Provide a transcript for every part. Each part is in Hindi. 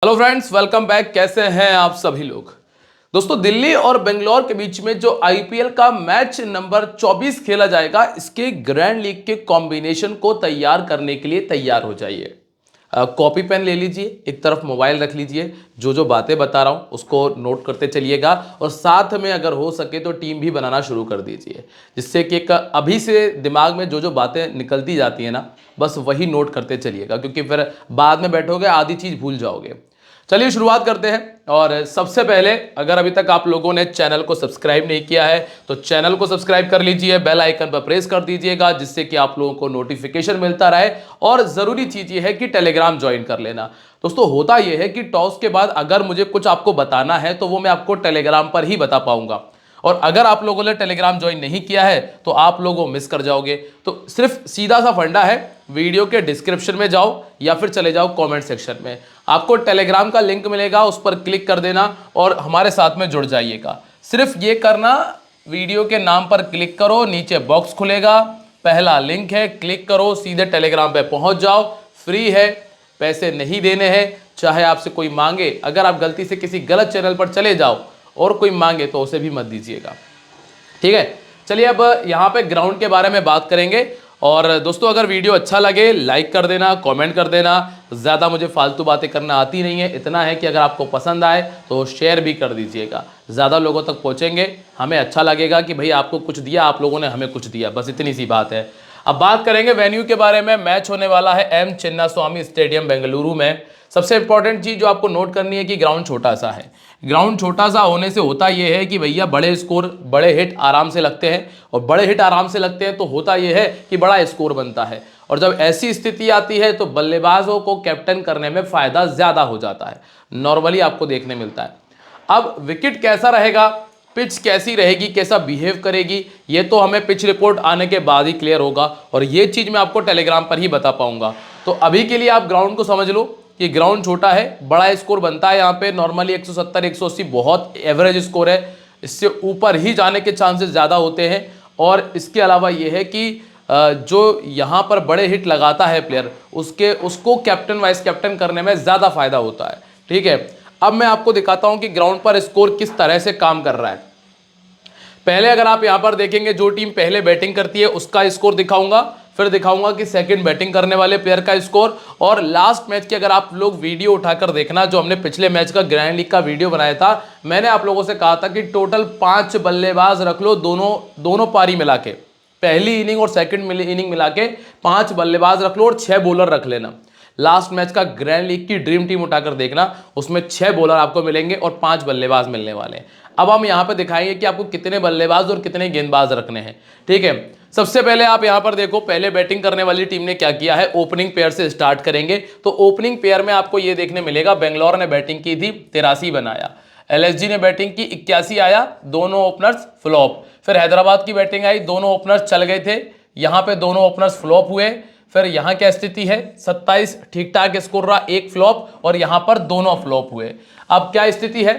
Hello friends, welcome back. कैसे हैं आप सभी लोग। दोस्तों, दिल्ली और बेंगलोर के बीच में जो आईपीएल का मैच नंबर 24 खेला जाएगा, इसके ग्रैंड लीग के कॉम्बिनेशन को तैयार करने के लिए तैयार हो जाइए। कॉपी पेन ले लीजिए, एक तरफ मोबाइल रख लीजिए, जो जो बातें बता रहा हूं उसको नोट करते चलिएगा और साथ में अगर हो सके तो टीम भी बनाना शुरू कर दीजिए, जिससे कि एक अभी से दिमाग में जो जो बातें निकलती जाती है ना, बस वही नोट करते चलिएगा, क्योंकि फिर बाद में बैठोगे आधी चीज़ भूल जाओगे। चलिए शुरुआत करते हैं। और सबसे पहले, अगर अभी तक आप लोगों ने चैनल को सब्सक्राइब नहीं किया है तो चैनल को सब्सक्राइब कर लीजिए, बेल आइकन पर प्रेस कर दीजिएगा, जिससे कि आप लोगों को नोटिफिकेशन मिलता रहे। और ज़रूरी चीज़ ये है कि टेलीग्राम ज्वाइन कर लेना। दोस्तों, होता यह है कि टॉस के बाद अगर मुझे कुछ आपको बताना है तो वो मैं आपको टेलीग्राम पर ही बता पाऊंगा, और अगर आप लोगों ने टेलीग्राम ज्वाइन नहीं किया है तो आप लोगों मिस कर जाओगे। तो सिर्फ सीधा सा फंडा है, वीडियो के डिस्क्रिप्शन में जाओ या फिर चले जाओ कमेंट सेक्शन में, आपको टेलीग्राम का लिंक मिलेगा, उस पर क्लिक कर देना और हमारे साथ में जुड़ जाइएगा। सिर्फ ये करना, वीडियो के नाम पर क्लिक करो, नीचे बॉक्स खुलेगा, पहला लिंक है, क्लिक करो, सीधे टेलीग्राम पे पहुंच जाओ। फ्री है, पैसे नहीं देने हैं। चाहे आपसे कोई मांगे, अगर आप गलती से किसी गलत चैनल पर चले जाओ और कोई मांगे तो उसे भी मत दीजिएगा, ठीक है। चलिए अब यहाँ पे ग्राउंड के बारे में बात करेंगे। और दोस्तों, अगर वीडियो अच्छा लगे लाइक कर देना, कमेंट कर देना। ज़्यादा मुझे फालतू बातें करना आती नहीं है, इतना है कि अगर आपको पसंद आए तो शेयर भी कर दीजिएगा, ज़्यादा लोगों तक पहुँचेंगे, हमें अच्छा लगेगा कि भाई आपको कुछ दिया, आप लोगों ने हमें कुछ दिया, बस इतनी सी बात है। अब बात करेंगे वेन्यू के बारे में। मैच होने वाला है एम चिन्नास्वामी स्टेडियम बेंगलुरु में। सबसे इंपॉर्टेंट चीज़ जो आपको नोट करनी है कि ग्राउंड छोटा सा है। ग्राउंड छोटा सा होने से होता यह है कि भैया बड़े स्कोर, बड़े हिट आराम से लगते हैं, और बड़े हिट आराम से लगते हैं तो होता यह है कि बड़ा स्कोर बनता है। और जब ऐसी स्थिति आती है तो बल्लेबाजों को कैप्टन करने में फ़ायदा ज़्यादा हो जाता है, नॉर्मली आपको देखने मिलता है। अब विकेट कैसा रहेगा, पिच कैसी रहेगी, कैसा बिहेव करेगी, ये तो हमें पिच रिपोर्ट आने के बाद ही क्लियर होगा, और ये चीज़ मैं आपको टेलीग्राम पर ही बता पाऊंगा। तो अभी के लिए आप ग्राउंड को समझ लो कि ग्राउंड छोटा है, बड़ा स्कोर बनता है यहाँ पे। नॉर्मली 170 180 बहुत एवरेज स्कोर है, इससे ऊपर ही जाने के चांसेस ज़्यादा होते हैं। और इसके अलावा ये है कि जो यहाँ पर बड़े हिट लगाता है प्लेयर, उसको कैप्टन वाइस कैप्टन करने में ज़्यादा फायदा होता है, ठीक है। अब मैं आपको दिखाता हूँ कि ग्राउंड पर स्कोर किस तरह से काम कर रहा है। पहले अगर आप यहाँ पर देखेंगे, जो टीम पहले बैटिंग करती है उसका स्कोर दिखाऊंगा, फिर दिखाऊंगा कि सेकंड बैटिंग करने वाले प्लेयर का स्कोर, और लास्ट मैच की अगर आप लोग वीडियो उठाकर देखना, जो हमने पिछले मैच का ग्रैंड लीग का वीडियो बनाया था, मैंने आप लोगों से कहा था कि टोटल 5 बल्लेबाज रख लो, दोनों पारी मिला के, पहली इनिंग और सेकंड इनिंग मिला के 5 बल्लेबाज रख लो और 6 बॉलर रख लेना। लास्ट मैच का ग्रैंड लीग की ड्रीम टीम उठाकर देखना, उसमें 6 बॉलर आपको मिलेंगे और 5 बल्लेबाज मिलने वाले हैं। अब हम यहाँ पे दिखाएंगे कि आपको कितने बल्लेबाज और कितने गेंदबाज रखने हैं, ठीक है। सबसे पहले आप यहाँ पर देखो, पहले बैटिंग करने वाली टीम ने क्या किया है, ओपनिंग पेयर से स्टार्ट करेंगे। तो ओपनिंग पेयर में आपको ये देखने मिलेगा, बेंगलोर ने बैटिंग की थी, 83 बनाया। एलएसजी ने बैटिंग की, 81 आया, दोनों ओपनर्स फ्लॉप। फिर हैदराबाद की बैटिंग आई, दोनों ओपनर्स चल गए थे, यहाँ पे दोनों ओपनर्स फ्लॉप हुए। फिर यहाँ क्या स्थिति है, 27 ठीक ठाक स्कोर रहा, एक फ्लॉप, और यहाँ पर दोनों फ्लॉप हुए। अब क्या स्थिति है,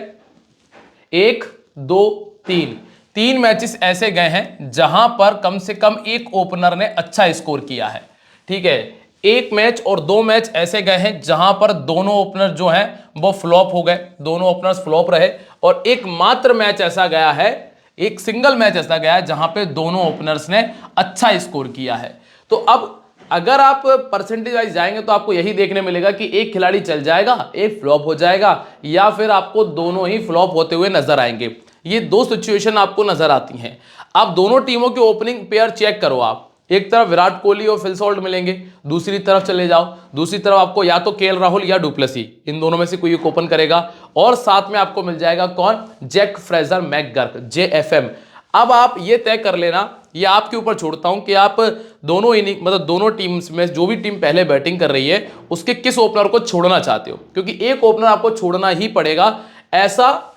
1 2 3 3 मैचेस ऐसे गए हैं जहां पर कम से कम एक ओपनर ने अच्छा स्कोर किया है, ठीक है। एक मैच और 2 मैच ऐसे गए हैं जहां पर दोनों ओपनर जो हैं वो फ्लॉप हो गए, दोनों ओपनर्स फ्लॉप रहे। और एक मात्र मैच ऐसा गया है, एक सिंगल मैच ऐसा गया है जहां पे दोनों ओपनर्स ने अच्छा स्कोर किया है। तो अब अगर आप परसेंटेज वाइज जाएंगे तो आपको यही देखने मिलेगा कि एक खिलाड़ी चल जाएगा, एक फ्लॉप हो जाएगा, या फिर आपको दोनों ही फ्लॉप होते हुए नजर आएंगे। ये 2 सिचुएशन आपको नजर आती हैं। अब दोनों टीमों के ओपनिंग पेयर चेक करो आप, एक तरफ विराट कोहली और फिल सॉल्ट मिलेंगे, दूसरी तरफ चले जाओ, दूसरी तरफ आपको या तो केएल राहुल या डुप्लेसी, इन दोनों में से कोई एक ओपन करेगा। और साथ में आपको मिल जाएगा कौन, जैक फ्रेजर मैकगर्क, जेएफएम। अब आप ये तय कर लेना, ये आपके ऊपर छोड़ता हूं कि आप दोनों इनिंग, मतलब दोनों टीम्स में जो भी टीम पहले बैटिंग कर रही है उसके किस ओपनर को छोड़ना चाहते हो, क्योंकि एक ओपनर आपको छोड़ना ही पड़ेगा। ऐसा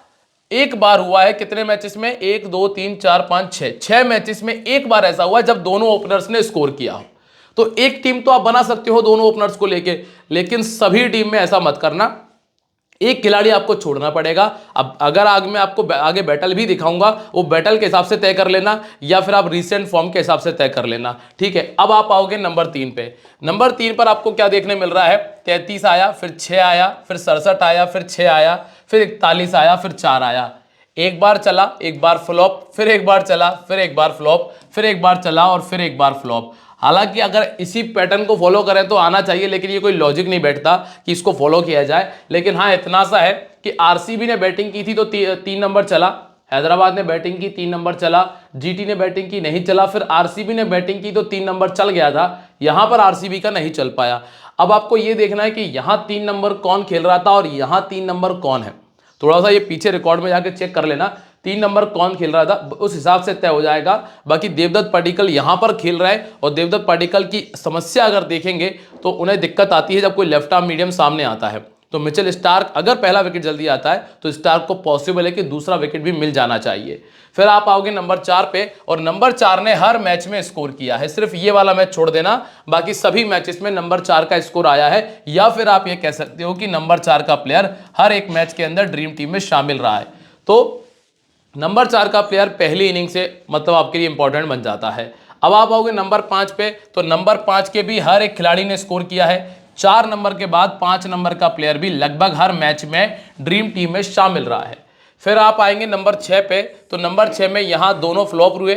एक बार हुआ है कितने मैचेस में, 1 2 3 4 5 6 मैचेस में एक बार ऐसा हुआ जब दोनों ओपनर्स ने स्कोर किया हो। तो एक टीम तो आप बना सकते हो दोनों ओपनर्स को लेके, लेकिन सभी टीम में ऐसा मत करना। एक खिलाड़ी आपको छोड़ना पड़ेगा। अब अगर आगे मैं आपको आगे बैटल भी दिखाऊंगा, वो बैटल के हिसाब से तय कर लेना या फिर आप रिसेंट फॉर्म के हिसाब से तय कर लेना, ठीक है। अब आप आओगे नंबर 3 पे। नंबर 3 पर आपको क्या देखने मिल रहा है, 33 आया, फिर 6 आया, फिर 67 आया, फिर 6 आया, फिर 41 आया, फिर 4 आया। एक बार चला, एक बार फ्लॉप, फिर एक बार चला, फिर एक बार फ्लॉप, फिर एक बार चला और फिर एक बार फ्लॉप। हालांकि अगर इसी पैटर्न को फॉलो करें तो आना चाहिए, लेकिन ये कोई लॉजिक नहीं बैठता कि इसको फॉलो किया जाए। लेकिन हाँ, इतना सा है कि आरसीबी ने बैटिंग की थी तो 3 नंबर चला, हैदराबाद ने बैटिंग की 3 नंबर चला, जीटी ने बैटिंग की नहीं चला, फिर आरसीबी ने बैटिंग की तो 3 नंबर चल गया था, यहां पर आरसीबी का नहीं चल पाया। अब आपको यह देखना है कि यहां 3 नंबर कौन खेल रहा था और यहां 3 नंबर कौन है। थोड़ा सा ये पीछे रिकॉर्ड में जाकर चेक कर लेना, 3 नंबर कौन खेल रहा था, उस हिसाब से तय हो जाएगा। बाकी देवदत्त पडिक्कल यहां पर खेल रहा है और देवदत्त पडिक्कल की समस्या अगर देखेंगे तो उन्हें दिक्कत आती है जब कोई लेफ्ट आर्म मीडियम सामने आता है। तो मिचेल स्टार्क अगर पहला विकेट जल्दी आता है तो स्टार्क को पॉसिबल है कि दूसरा विकेट भी मिल जाना चाहिए। फिर आप आओगे नंबर 4 पे, और नंबर 4 ने हर मैच में स्कोर किया है, सिर्फ ये वाला मैच छोड़ देना, बाकी सभी मैचेस में नंबर 4 का स्कोर आया है। या फिर आप ये कह सकते हो कि नंबर 4 का प्लेयर हर एक मैच के अंदर ड्रीम टीम में शामिल रहा है। तो नंबर 4 का प्लेयर पहली इनिंग से मतलब आपके लिए इंपॉर्टेंट बन जाता है। अब आप आओगे नंबर 5 पे, तो नंबर 5 के भी हर एक खिलाड़ी ने स्कोर किया है। 4 नंबर के बाद 5 नंबर का प्लेयर भी लगभग हर मैच में ड्रीम टीम में शामिल रहा है। फिर आप आएंगे नंबर 6 पे, तो नंबर 6 में यहां दोनों फ्लॉप हुए,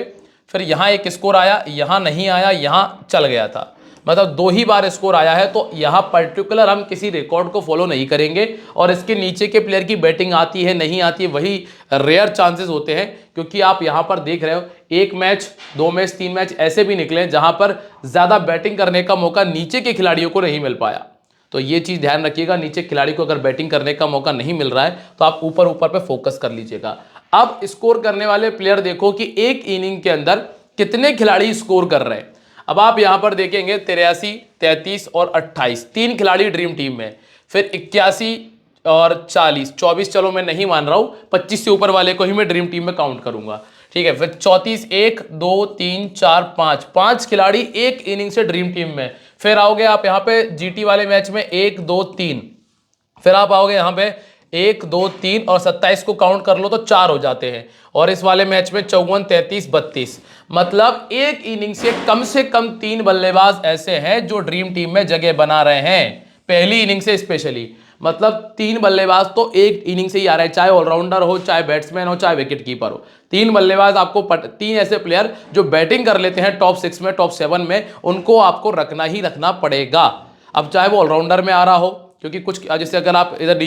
फिर यहां एक स्कोर आया, यहां नहीं आया, यहां चल गया था, मतलब 2 ही बार स्कोर आया है। तो यहां पर्टिकुलर हम किसी रिकॉर्ड को फॉलो नहीं करेंगे और इसके नीचे के प्लेयर की बैटिंग आती है नहीं आती है वही रेयर चांसेस होते हैं, क्योंकि आप यहां पर देख रहे हो 1 मैच 2 मैच 3 मैच ऐसे भी निकले जहां पर ज्यादा बैटिंग करने का मौका नीचे के खिलाड़ियों को नहीं मिल पाया। तो ये चीज ध्यान रखिएगा, नीचे खिलाड़ी को अगर बैटिंग करने का मौका नहीं मिल रहा है तो आप ऊपर ऊपर पे फोकस कर लीजिएगा। अब स्कोर करने वाले प्लेयर देखो कि एक इनिंग के अंदर कितने खिलाड़ी स्कोर कर रहे हैं। अब आप यहां पर देखेंगे 83, 33 और 28, 3 खिलाड़ी ड्रीम टीम में। फिर 81 और 40, 24 चलो मैं नहीं मान रहा हूं, 25 से ऊपर वाले को ही मैं ड्रीम टीम में काउंट करूंगा, ठीक है। फिर 34, 1 2 3 4 5, 5 खिलाड़ी एक इनिंग से ड्रीम टीम में। फिर आओगे आप यहाँ पे जीटी वाले मैच में 1 2 3, फिर आप आओगे यहाँ पे 1 2 3 और 27 को काउंट कर लो तो 4 हो जाते हैं। और इस वाले मैच में 54, 33, 32, मतलब एक इनिंग से कम 3 बल्लेबाज ऐसे हैं जो ड्रीम टीम में जगह बना रहे हैं, पहली इनिंग से स्पेशली। मतलब 3 बल्लेबाज तो एक इनिंग से ही आ रहे हैं, चाहे ऑलराउंडर हो, चाहे बैट्समैन हो, चाहे विकेट कीपर हो। 3 बल्लेबाज आपको 3 ऐसे प्लेयर जो बैटिंग कर लेते हैं टॉप 6 में, टॉप 7 में, उनको आपको रखना ही रखना पड़ेगा। अब चाहे वो ऑलराउंडर में आ रहा हो, क्योंकि कुछ जैसे अगर आप इधर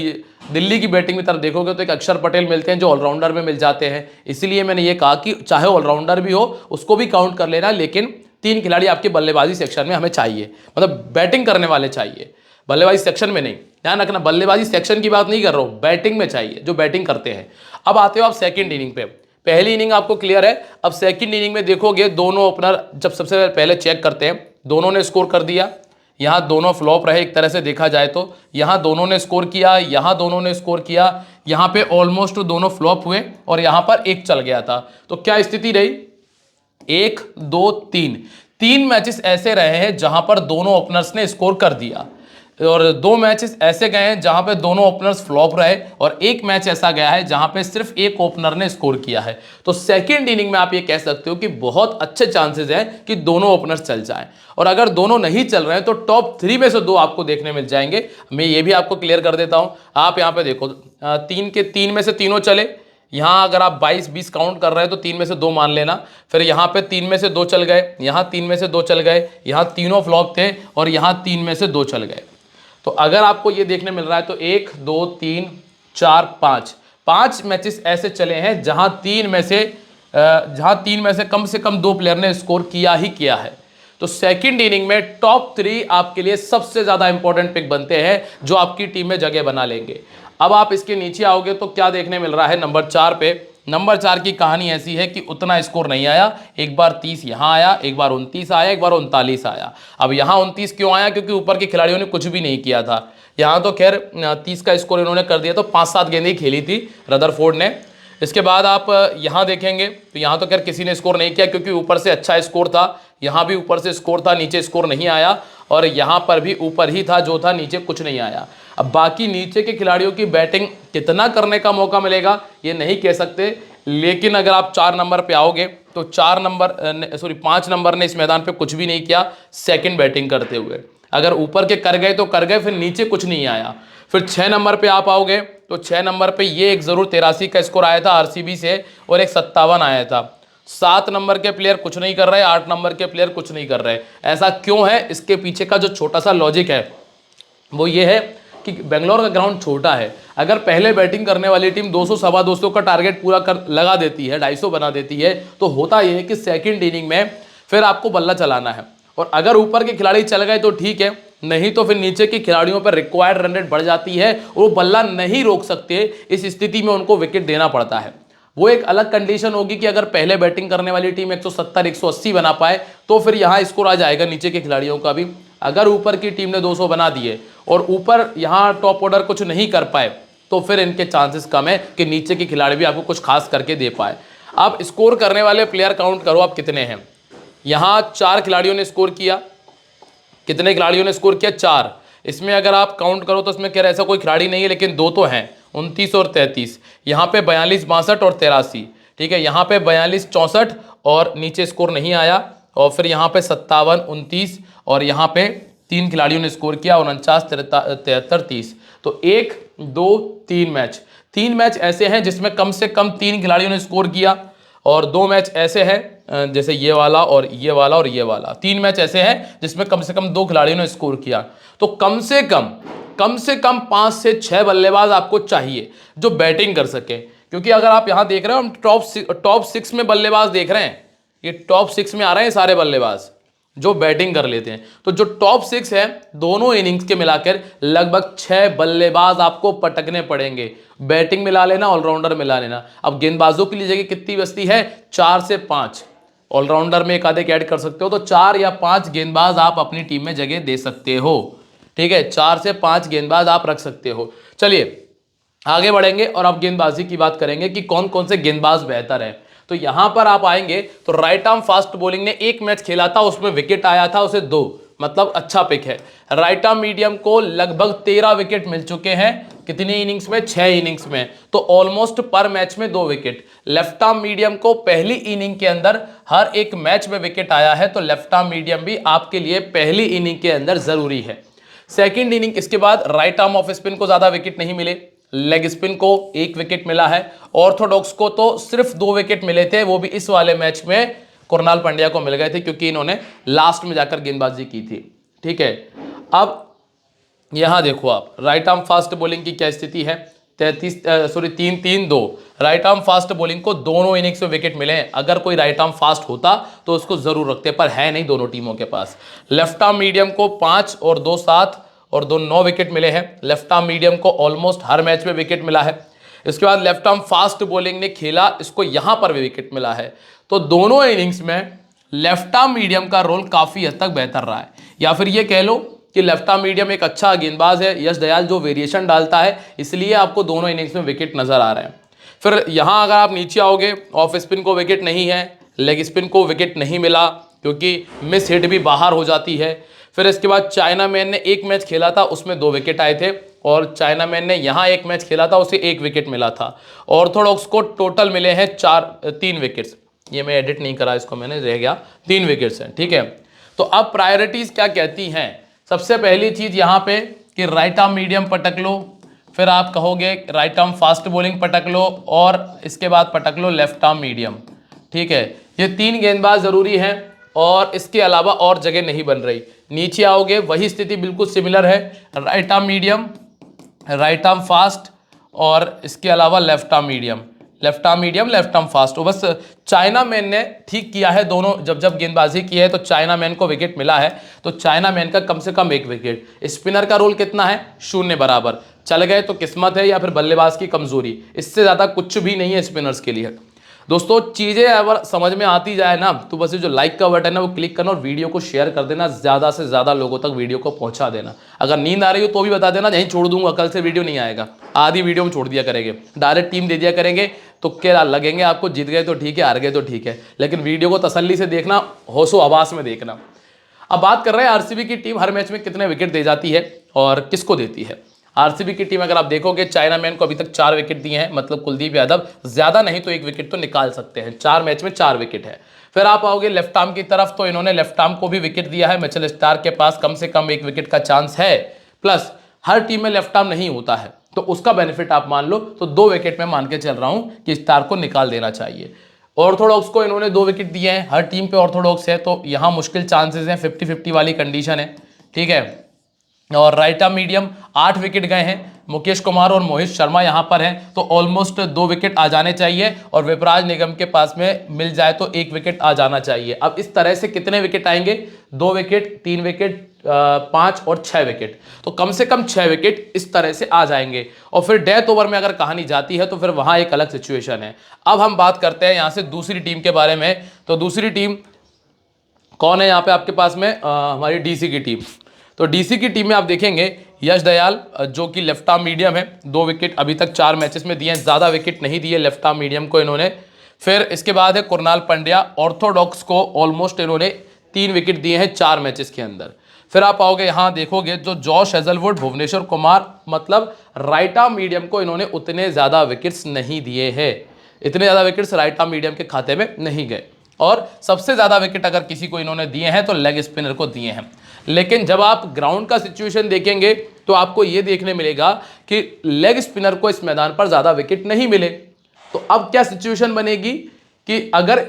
दिल्ली की बैटिंग की तरफ देखोगे तो एक अक्षर पटेल मिलते हैं जो ऑलराउंडर में मिल जाते हैं, इसलिए मैंने ये कहा कि चाहे ऑलराउंडर भी हो उसको भी काउंट कर लेना, लेकिन 3 खिलाड़ी आपके बल्लेबाजी सेक्शन में हमें चाहिए, मतलब बैटिंग करने वाले चाहिए, बल्लेबाजी सेक्शन में नहीं। ध्यान रखना, बल्लेबाजी सेक्शन की बात नहीं कर रहा हूं, बैटिंग में चाहिए, जो बैटिंग करते हैं। अब आते हो आप सेकंड इनिंग पे, पहली इनिंग आपको क्लियर है। अब सेकंड इनिंग में देखोगे दोनों ओपनर जब सबसे पहले चेक करते हैं, दोनों ने स्कोर कर दिया, यहां दोनों फ्लॉप रहे एक तरह से देखा जाए तो, यहां दोनों ने स्कोर किया, यहां दोनों ने स्कोर किया, यहां पे ऑलमोस्ट दोनों फ्लॉप हुए और यहां पर एक चल गया था। तो क्या स्थिति रही, 1 2 3 मैचेस ऐसे रहे हैं जहां पर दोनों ओपनर्स ने स्कोर कर दिया, और 2 मैचेस ऐसे गए हैं जहां पे दोनों ओपनर्स फ्लॉप रहे, और एक मैच ऐसा गया है जहां पे सिर्फ एक ओपनर ने स्कोर किया है। तो सेकंड इनिंग में आप ये कह सकते हो कि बहुत अच्छे चांसेस हैं कि दोनों ओपनर्स चल जाएं, और अगर दोनों नहीं चल रहे हैं तो टॉप 3 में से 2 आपको देखने मिल जाएंगे। मैं ये भी आपको क्लियर कर देता हूं, आप यहाँ पे देखो 3 में से तीनों चले, यहाँ अगर आप 22-20 काउंट कर रहे हैं तो 3 में से 2 मान लेना। फिर यहाँ पे 3 में से 2 चल गए, यहाँ 3 में से 2 चल गए, यहाँ तीनों फ्लॉप थे और यहाँ 3 में से 2 चल गए। तो अगर आपको ये देखने मिल रहा है तो 1 2 3 4 5 मैचेस ऐसे चले हैं जहां 3 में से कम 2 प्लेयर ने स्कोर किया ही किया है। तो सेकंड इनिंग में टॉप 3 आपके लिए सबसे ज्यादा इंपॉर्टेंट पिक बनते हैं जो आपकी टीम में जगह बना लेंगे। अब आप इसके नीचे आओगे तो क्या देखने मिल रहा है, नंबर 4 पे, नंबर 4 की कहानी ऐसी है कि उतना स्कोर नहीं आया, एक बार 30 यहाँ आया, एक बार 29 आया, एक बार 39 आया। अब यहाँ 29 क्यों आया, क्योंकि ऊपर के खिलाड़ियों ने कुछ भी नहीं किया था। यहाँ तो खैर 30 का स्कोर इन्होंने कर दिया, तो 5-7 गेंदें खेली थी रदरफोर्ड ने। इसके बाद आप यहाँ देखेंगे तो यहाँ तो खैर किसी ने स्कोर नहीं किया, क्योंकि ऊपर से अच्छा स्कोर था, यहाँ भी ऊपर से स्कोर था, नीचे स्कोर नहीं आया, और यहाँ पर भी ऊपर ही था जो था, नीचे कुछ नहीं आया। अब बाकी नीचे के खिलाड़ियों की बैटिंग कितना करने का मौका मिलेगा ये नहीं कह सकते, लेकिन अगर आप 4 नंबर पे आओगे तो 5 नंबर ने इस मैदान पे कुछ भी नहीं किया सेकंड बैटिंग करते हुए। अगर ऊपर के कर गए तो कर गए, फिर नीचे कुछ नहीं आया। फिर 6 नंबर पे आप आओगे तो 6 नंबर पे ये एक जरूर 83 का स्कोर आया था आरसीबी से और एक 57 आया था। 7 नंबर के प्लेयर कुछ नहीं कर रहे, 8 नंबर के प्लेयर कुछ नहीं कर रहे। ऐसा क्यों है? इसके पीछे का जो छोटा सा लॉजिक है वो ये है कि बेंगलोर का ग्राउंड छोटा है। अगर पहले बैटिंग करने वाली टीम 200 सवा 200 का टारगेट पूरा कर लगा देती है, 250 बना देती है, तो होता यह है कि सेकंड इनिंग में फिर आपको बल्ला चलाना है। और अगर ऊपर के खिलाड़ी चल गए तो ठीक है, नहीं तो फिर नीचे के खिलाड़ियों पर रिक्वायर्ड रन रेट बढ़ जाती है और वो बल्ला नहीं रोक सकते। इस स्थिति में उनको विकेट देना पड़ता है। वो एक अलग कंडीशन होगी कि अगर पहले बैटिंग करने वाली टीम 170 180 बना पाए तो फिर यहां स्कोर आ जाएगा नीचे के खिलाड़ियों का भी। अगर ऊपर की टीम ने 200 बना दिए और ऊपर यहां टॉप ऑर्डर कुछ नहीं कर पाए तो फिर इनके चांसेस कम है कि नीचे के खिलाड़ी भी आपको कुछ खास करके दे पाए। आप स्कोर करने वाले प्लेयर काउंट करो आप कितने हैं। यहां 4 खिलाड़ियों ने स्कोर किया। कितने खिलाड़ियों ने स्कोर किया? 4। इसमें अगर आप काउंट करो तो इसमें कह रहे ऐसा कोई खिलाड़ी नहीं है, लेकिन 2 तो हैं, 29 और 33। यहाँ पे 42 62 और 83। ठीक है, यहाँ पे 42 64 और नीचे स्कोर नहीं आया। और फिर यहाँ पे 57 29 और यहाँ पे 3 खिलाड़ियों ने स्कोर किया 49 73 30। तो 1 2 3 मैच ऐसे हैं जिसमें कम से कम 3 खिलाड़ियों ने स्कोर किया और 2 मैच ऐसे हैं जैसे ये वाला और ये वाला और ये वाला। 3 मैच ऐसे हैं जिसमें कम से कम 2 खिलाड़ियों ने स्कोर किया। तो कम से कम 5 से 6 बल्लेबाज आपको चाहिए जो बैटिंग कर सके, क्योंकि अगर आप यहां देख रहे हो हम टॉप 6 में बल्लेबाज देख रहे हैं। ये टॉप 6 में आ रहे हैं सारे बल्लेबाज जो बैटिंग कर लेते हैं। तो जो टॉप 6 है दोनों इनिंग्स के मिलाकर लगभग 6 बल्लेबाज आपको पटकने पड़ेंगे। बैटिंग मिला लेना, ऑलराउंडर मिला लेना। अब गेंदबाजों के लिए जगह कितनी बचती है? 4 से 5। ऑलराउंडर में एक आधे ऐड कर सकते हो तो 4 या 5 गेंदबाज आप अपनी टीम में जगह दे सकते हो। ठीक है, 4 से 5 गेंदबाज आप रख सकते हो। चलिए आगे बढ़ेंगे और अब गेंदबाजी की बात करेंगे कि कौन कौन से गेंदबाज बेहतर है। तो यहां पर आप आएंगे तो राइट आर्म फास्ट बॉलिंग ने 1 मैच खेला था, उसमें विकेट आया था उसे 2, मतलब अच्छा पिक है। राइट आर्म मीडियम को लगभग 13 विकेट मिल चुके हैं। कितनी इनिंग्स में? 6 इनिंग्स में, तो ऑलमोस्ट पर मैच में 2 विकेट। लेफ्ट आर्म मीडियम को पहली इनिंग के अंदर हर एक मैच में विकेट आया है, तो लेफ्ट आर्म मीडियम भी आपके लिए पहली इनिंग के अंदर जरूरी है। सेकेंड इनिंग इसके बाद राइट आर्म ऑफ स्पिन को ज्यादा विकेट नहीं मिले, लेग स्पिन को 1 विकेट मिला है, ऑर्थोडॉक्स को तो सिर्फ 2 विकेट मिले थे, वो भी इस वाले मैच में कुणाल पांड्या को मिल गए थे क्योंकि इन्होंने लास्ट में जाकर गेंदबाजी की थी। ठीक है, अब यहां देखो आप राइट आर्म फास्ट बॉलिंग की क्या स्थिति है। 3-3-2 राइट आर्म फास्ट बॉलिंग को दोनों इनिंग्स में विकेट मिले हैं। अगर कोई राइट आर्म फास्ट होता तो उसको जरूर रखते, पर है नहीं दोनों टीमों के पास। लेफ्ट आर्म मीडियम को 5 और 2 7 और 2 9 विकेट मिले हैं। लेफ्ट आर्म मीडियम को ऑलमोस्ट हर मैच में विकेट मिला है। इसके बाद लेफ्ट आर्म फास्ट बॉलिंग ने खेला, इसको यहां पर भी विकेट मिला है। तो दोनों इनिंग्स में लेफ्ट आर्म मीडियम का रोल काफी हद तक बेहतर रहा है, या फिर ये कह लो कि लेफ्ट आर्म मीडियम एक अच्छा गेंदबाज है, यश दयाल जो वेरिएशन डालता है, इसलिए आपको दोनों इनिंग्स में विकेट नजर आ रहे हैं। फिर यहां अगर आप नीचे आओगे, ऑफ स्पिन को विकेट नहीं है, लेग स्पिन को विकेट नहीं मिला क्योंकि मिस हिट भी बाहर हो जाती है। फिर इसके बाद चाइना मैन ने 1 मैच खेला था, उसमें 2 विकेट आए थे, और चाइना मैन ने यहाँ 1 मैच खेला था, उसे 1 विकेट मिला था। ऑर्थोडॉक्स को टोटल मिले हैं 3 विकेट्स। ये मैं एडिट नहीं करा, इसको मैंने रह गया, 3 विकेट्स हैं। ठीक है, तो अब प्रायोरिटीज क्या कहती हैं। सबसे पहली चीज यहाँ पे कि राइट आर्म मीडियम पटक लो, फिर आप कहोगे राइट आर्म फास्ट बॉलिंग पटक लो, और इसके बाद पटक लो लेफ्ट आर्म मीडियम। ठीक है, ये 3 गेंदबाज जरूरी हैं और इसके अलावा और जगह नहीं बन रही। नीचे आओगे वही स्थिति बिल्कुल सिमिलर है, right arm medium, right arm fast और इसके अलावा left arm medium, left arm medium, left arm fast. तो बस चाइना मैन ने ठीक किया है दोनों, जब गेंदबाजी की है तो चाइना मैन को विकेट मिला है, तो चाइना मैन का कम से कम 1 विकेट। स्पिनर का रोल कितना है? 0 बराबर। चल गए तो किस्मत है या फिर बल्लेबाज की कमजोरी, इससे ज्यादा कुछ भी नहीं है स्पिनर्स के लिए। दोस्तों चीजें अगर समझ में आती जाए ना तो बस जो लाइक का बटन है वो क्लिक करना और वीडियो को शेयर कर देना, ज्यादा से ज्यादा लोगों तक वीडियो को पहुंचा देना। अगर नींद आ रही हो तो भी बता देना, यहीं छोड़ दूंगा, कल से वीडियो नहीं आएगा, आधी वीडियो में छोड़ दिया करेंगे, डायरेक्ट टीम दे दिया करेंगे, तो क्या लगेंगे आपको, जीत गए तो ठीक है, हार गए तो ठीक है, लेकिन वीडियो को तसल्ली से देखना, होशो हवास में देखना। अब बात कर रहे हैं आरसीबी की टीम हर मैच में कितने विकेट दे जाती है और किसको देती है। आरसीबी की टीम अगर आप देखोगे, चाइना मैन को अभी तक 4 विकेट दिए हैं, मतलब कुलदीप यादव ज्यादा नहीं तो 1 विकेट तो निकाल सकते हैं, 4 मैच में 4 विकेट है। फिर आप आओगे लेफ्ट आर्म की तरफ, तो इन्होंने लेफ्ट आर्म को भी विकेट दिया है, मिचेल स्टार्क के पास कम से कम 1 विकेट का चांस है, प्लस हर टीम में लेफ्ट आर्म नहीं होता है, तो उसका बेनिफिट आप मान लो, तो 2 विकेट में मान के चल रहा हूं कि स्टार्क को निकाल देना चाहिए। ऑर्थोडॉक्स को इन्होंने 2 विकेट दिए हैं, हर टीम पे ऑर्थोडॉक्स है, तो यहां मुश्किल चांसेस हैं, 50-50 वाली कंडीशन है, ठीक है। और राइट आर्म मीडियम 8 विकेट गए हैं, मुकेश कुमार और मोहित शर्मा यहां पर हैं, तो ऑलमोस्ट 2 विकेट आ जाने चाहिए, और विपराज निगम के पास में मिल जाए तो 1 विकेट आ जाना चाहिए। अब इस तरह से कितने विकेट आएंगे, 2 विकेट, 3 विकेट, 5 और 6 विकेट, तो कम से कम 6 विकेट इस तरह से आ जाएंगे। और फिर डेथ ओवर में अगर कहानी जाती है तो फिर वहां एक अलग सिचुएशन है। अब हम बात करते हैं यहां से दूसरी टीम के बारे में, तो दूसरी टीम कौन है यहाँ पे आपके पास में, हमारी डीसी की टीम। तो डीसी की टीम में आप देखेंगे यश दयाल जो कि लेफ्ट आर्म मीडियम है, 2 विकेट अभी तक 4 मैचेस में दिए हैं, ज़्यादा विकेट नहीं दिए लेफ्ट आर्म मीडियम को इन्होंने। फिर इसके बाद है कुरनाल पंड्या, ऑर्थोडॉक्स को ऑलमोस्ट इन्होंने 3 विकेट दिए हैं 4 मैचेस के अंदर। फिर आप आओगे यहाँ देखोगे जो जॉश हेजलवुड, भुवनेश्वर कुमार, मतलब राइट आर्म मीडियम को इन्होंने उतने ज़्यादा विकेट्स नहीं दिए हैं, इतने ज़्यादा विकेट्स राइट आर्म मीडियम के खाते में नहीं गए। और सबसे ज़्यादा विकेट अगर किसी को इन्होंने दिए हैं तो लेग स्पिनर को दिए हैं। लेकिन जब आप ग्राउंड का सिचुएशन देखेंगे तो आपको यह देखने मिलेगा कि लेग स्पिनर को इस मैदान पर ज़्यादा विकेट नहीं मिले। तो अब क्या सिचुएशन बनेगी कि अगर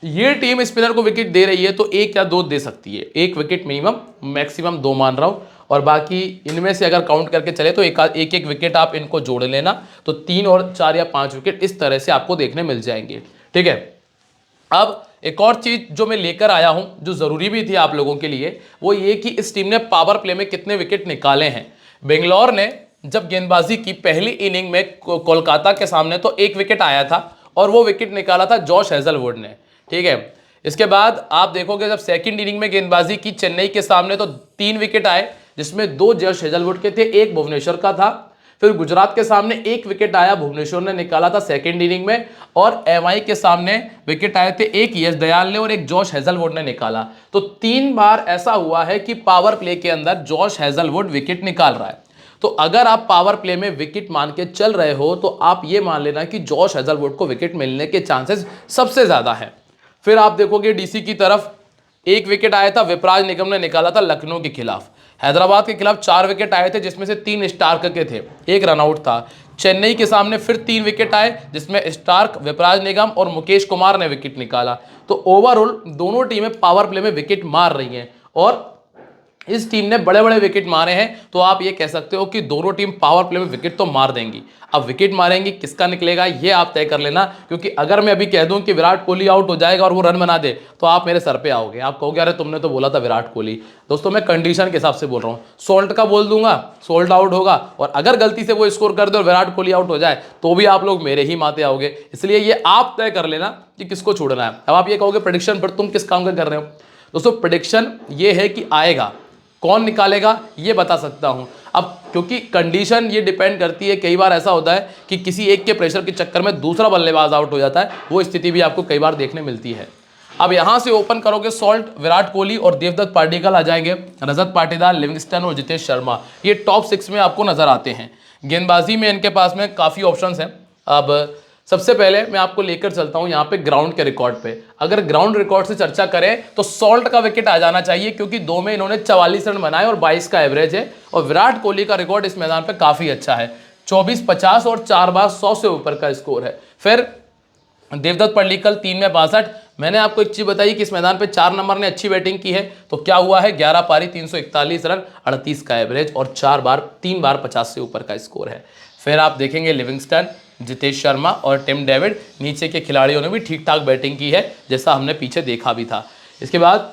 ये टीम स्पिनर को विकेट दे रही है तो 1 या 2 दे सकती है, 1 विकेट मिनिमम, मैक्सिमम 2 मान रहा हूं, और बाकी इनमें से अगर काउंट करके चले तो एक विकेट आप इनको जोड़ लेना, तो 3 और 4 या 5 विकेट इस तरह से आपको देखने मिल जाएंगे, ठीक है। अब एक और चीज जो मैं लेकर आया हूं जो जरूरी भी थी आप लोगों के लिए, वो ये कि इस टीम ने पावर प्ले में कितने विकेट निकाले हैं। बेंगलोर ने जब गेंदबाजी की पहली इनिंग में कोलकाता के सामने तो 1 विकेट आया था, और वो विकेट निकाला था जॉश हेजलवुड ने, ठीक है। इसके बाद आप देखोगे जब सेकंड इनिंग में गेंदबाजी की चेन्नई के सामने तो 3 विकेट आए, जिसमें 2 जॉश हेजलवुड के थे, 1 भुवनेश्वर का था। फिर गुजरात के सामने 1 विकेट आया, भुवनेश्वर ने निकाला था सेकंड इनिंग में, और एमआई के सामने विकेट आए थे, 1 यश दयाल ने और 1 जॉश हेजलवुड ने निकाला। तो 3 बार ऐसा हुआ है कि पावर प्ले के अंदर जॉश हेजलवुड विकेट निकाल रहा है। तो अगर आप पावर प्ले में विकेट मान के चल रहे हो तो आप ये मान लेना कि जॉश हेजलवुड को विकेट मिलने के चांसेस सबसे ज्यादा है। फिर आप देखोगे डीसी की तरफ 1 विकेट आया था, विपराज निगम ने निकाला था लखनऊ के खिलाफ। हैदराबाद के खिलाफ 4 विकेट आए थे, जिसमें से 3 स्टार्क के थे, 1 रनआउट था। चेन्नई के सामने फिर 3 विकेट आए, जिसमें स्टार्क, विपराज निगम और मुकेश कुमार ने विकेट निकाला। तो ओवरऑल दोनों टीमें पावर प्ले में विकेट मार रही हैं, और इस टीम ने बड़े बड़े विकेट मारे हैं, तो आप ये कह सकते हो कि दोनों टीम पावर प्ले में विकेट तो मार देंगी। अब विकेट मारेंगी, किसका निकलेगा ये आप तय कर लेना, क्योंकि अगर मैं अभी कह दूं कि विराट कोहली आउट हो जाएगा और वो रन बना दे तो आप मेरे सर पे आओगे, आप कहोगे अरे तुमने तो बोला था विराट कोहली। दोस्तों मैं कंडीशन के हिसाब से बोल रहा हूँ, सोल्ट का बोल दूंगा, सोल्ट आउट होगा, और अगर गलती से वो स्कोर कर दे और विराट कोहली आउट हो जाए तो भी आप लोग मेरे ही माते आओगे। इसलिए ये आप तय कर लेना कि किसको छोड़ना है। अब आप ये कहोगे प्रेडिक्शन पर तुम किस काम का कर रहे हो। दोस्तों प्रेडिक्शन ये है कि आएगा, कौन निकालेगा ये बता सकता हूं। अब क्योंकि कंडीशन ये डिपेंड करती है, कई बार ऐसा होता है कि किसी एक के प्रेशर के चक्कर में दूसरा बल्लेबाज आउट हो जाता है, वो स्थिति भी आपको कई बार देखने मिलती है। अब यहां से ओपन करोगे सोल्ट, विराट कोहली और देवदत्त पार्टिकल आ जाएंगे, रजत पाटीदार, लिविंगस्टन और जितेश शर्मा, ये टॉप 6 में आपको नजर आते हैं। गेंदबाजी में इनके पास में काफी ऑप्शंस हैं। अब सबसे पहले मैं आपको लेकर चलता हूं यहां पे ग्राउंड के रिकॉर्ड पे। अगर ग्राउंड रिकॉर्ड से चर्चा करें तो सॉल्ट का विकेट आ जाना चाहिए, क्योंकि 2 में इन्होंने 44 रन बनाए और 22 का एवरेज है। और विराट कोहली का रिकॉर्ड इस मैदान पे काफी अच्छा है, 24-50 और 4 बार 100 से ऊपर का स्कोर है। फिर देवदत्त पल्लीकल 3 में 62। मैंने आपको एक चीज बताई कि इस मैदान पे 4 नंबर ने अच्छी बैटिंग की है, तो क्या हुआ है, 11 पारी, 341 रन, 38 का एवरेज और 3 बार 50 से ऊपर का स्कोर है। फिर आप देखेंगे लिविंगस्टन, जितेश शर्मा और टिम डेविड, नीचे के खिलाड़ियों ने भी ठीक ठाक बैटिंग की है, जैसा हमने पीछे देखा भी था। इसके बाद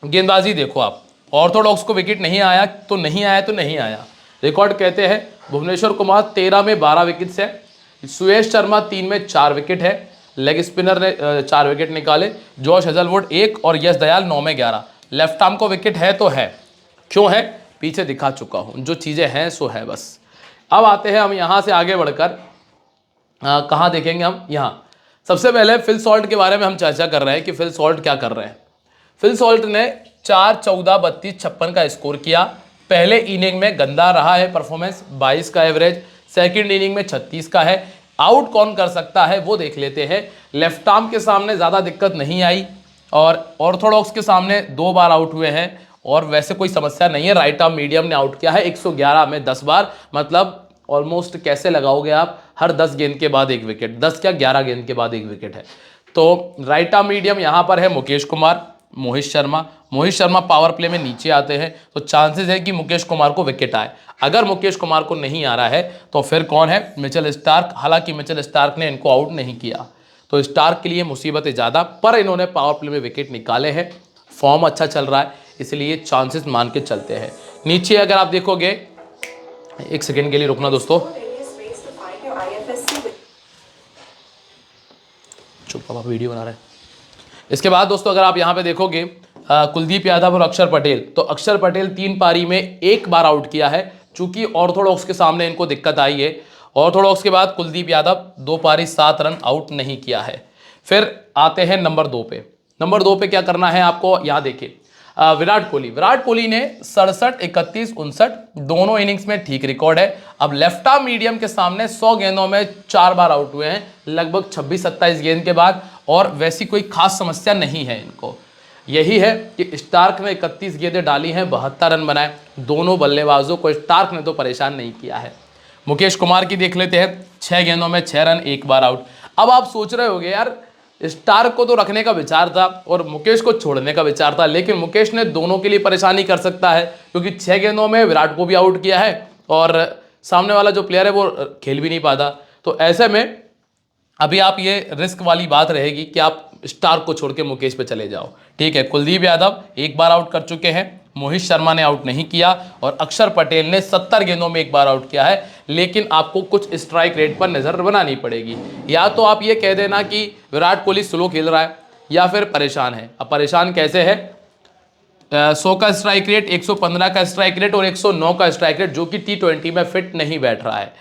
गेंदबाजी देखो आप, ऑर्थोडॉक्स को विकेट नहीं आया तो नहीं आया तो नहीं आया। रिकॉर्ड कहते हैं भुवनेश्वर कुमार 13 में 12 विकेट्स है, सुयश शर्मा 3 में 4 विकेट है, लेग स्पिनर ने 4 विकेट निकाले, जॉश हेजलवुड 1 और यश दयाल 9 में 11। लेफ्ट आर्म को विकेट है तो है, क्यों है पीछे दिखा चुका हूं, जो चीज़ें हैं सो है बस। अब आते हैं हम यहाँ से आगे बढ़कर कहाँ देखेंगे हम, यहाँ सबसे पहले फिल सॉल्ट के बारे में हम चर्चा कर रहे हैं कि फिल सॉल्ट क्या कर रहे हैं। फिल सॉल्ट ने 4, 14, 32, 56 का स्कोर किया, पहले इनिंग में गंदा रहा है परफॉर्मेंस, 22 का एवरेज, सेकंड इनिंग में 36 का है। आउट कौन कर सकता है वो देख लेते हैं। लेफ्ट आर्म के सामने ज़्यादा दिक्कत नहीं आई और ऑर्थोडॉक्स के सामने 2 बार आउट हुए हैं और वैसे कोई समस्या नहीं है। राइट आर्म मीडियम ने आउट किया है 111 में 10 बार, मतलब ऑलमोस्ट कैसे लगाओगे आप, हर 10 गेंद के बाद एक विकेट, 10 क्या 11 गेंद के बाद एक विकेट है। तो राइट आर्म मीडियम यहाँ पर है मुकेश कुमार, मोहित शर्मा पावर प्ले में नीचे आते हैं तो चांसेस है कि मुकेश कुमार को विकेट आए। अगर मुकेश कुमार को नहीं आ रहा है तो फिर कौन है, मिचेल स्टार्क। हालांकि मिचेल स्टार्क ने इनको आउट नहीं किया तो स्टार्क के लिए मुसीबत है ज़्यादा, पर इन्होंने पावर प्ले में विकेट निकाले हैं, फॉर्म अच्छा चल रहा है, इसलिए चांसेस मान के चलते हैं। नीचे अगर आप देखोगे, एक सेकेंड के लिए रुकना दोस्तों, चुप पापा वीडियो बना रहे हैं। इसके बाद दोस्तों अगर आप यहाँ पे देखोगे कुलदीप यादव और अक्षर पटेल, तो अक्षर पटेल 3 पारी में 1 बार आउट किया है, चूंकि ऑर्थोडॉक्स के सामने इनको दिक्कत आई है। ऑर्थोडॉक्स के बाद कुलदीप यादव 2 पारी 7 रन आउट नहीं किया है। फिर आते हैं नंबर 2 पे। नंबर 2 पे क्या करना है आपको, यहाँ देखिए विराट कोहली ने 67, 31, 59 दोनों इनिंग्स में ठीक रिकॉर्ड है। अब लेफ्ट आर्म मीडियम के सामने 100 गेंदों में 4 बार आउट हुए हैं, लगभग 26-27 गेंद के बाद, और वैसी कोई खास समस्या नहीं है इनको। यही है कि स्टार्क ने 31 गेंदें डाली हैं, 72 रन बनाए। दोनों बल्लेबाजों को स्टार्क ने तो परेशान नहीं किया है। मुकेश कुमार की देख लेते हैं, 6 गेंदों में 6 रन, 1 बार आउट। अब आप सोच रहे होगे यार स्टार्क को तो रखने का विचार था और मुकेश को छोड़ने का विचार था, लेकिन मुकेश ने दोनों के लिए परेशानी कर सकता है, क्योंकि 6 गेंदों में विराट को भी आउट किया है और सामने वाला जो प्लेयर है वो खेल भी नहीं पाता। तो ऐसे में अभी आप ये रिस्क वाली बात रहेगी कि आप स्टार्क को छोड़ के मुकेश पे चले जाओ। ठीक है, कुलदीप यादव 1 बार आउट कर चुके हैं, मोहित शर्मा ने आउट नहीं किया और अक्षर पटेल ने 70 गेंदों में 1 बार आउट किया है। लेकिन आपको कुछ स्ट्राइक रेट पर नजर बनानी पड़ेगी। या तो आप ये कह देना कि विराट कोहली स्लो खेल रहा है या फिर परेशान है। अब परेशान कैसे है, 100 का स्ट्राइक रेट, 115 का स्ट्राइक रेट और 109 का स्ट्राइक रेट, जो कि T20 में फिट नहीं बैठ रहा है।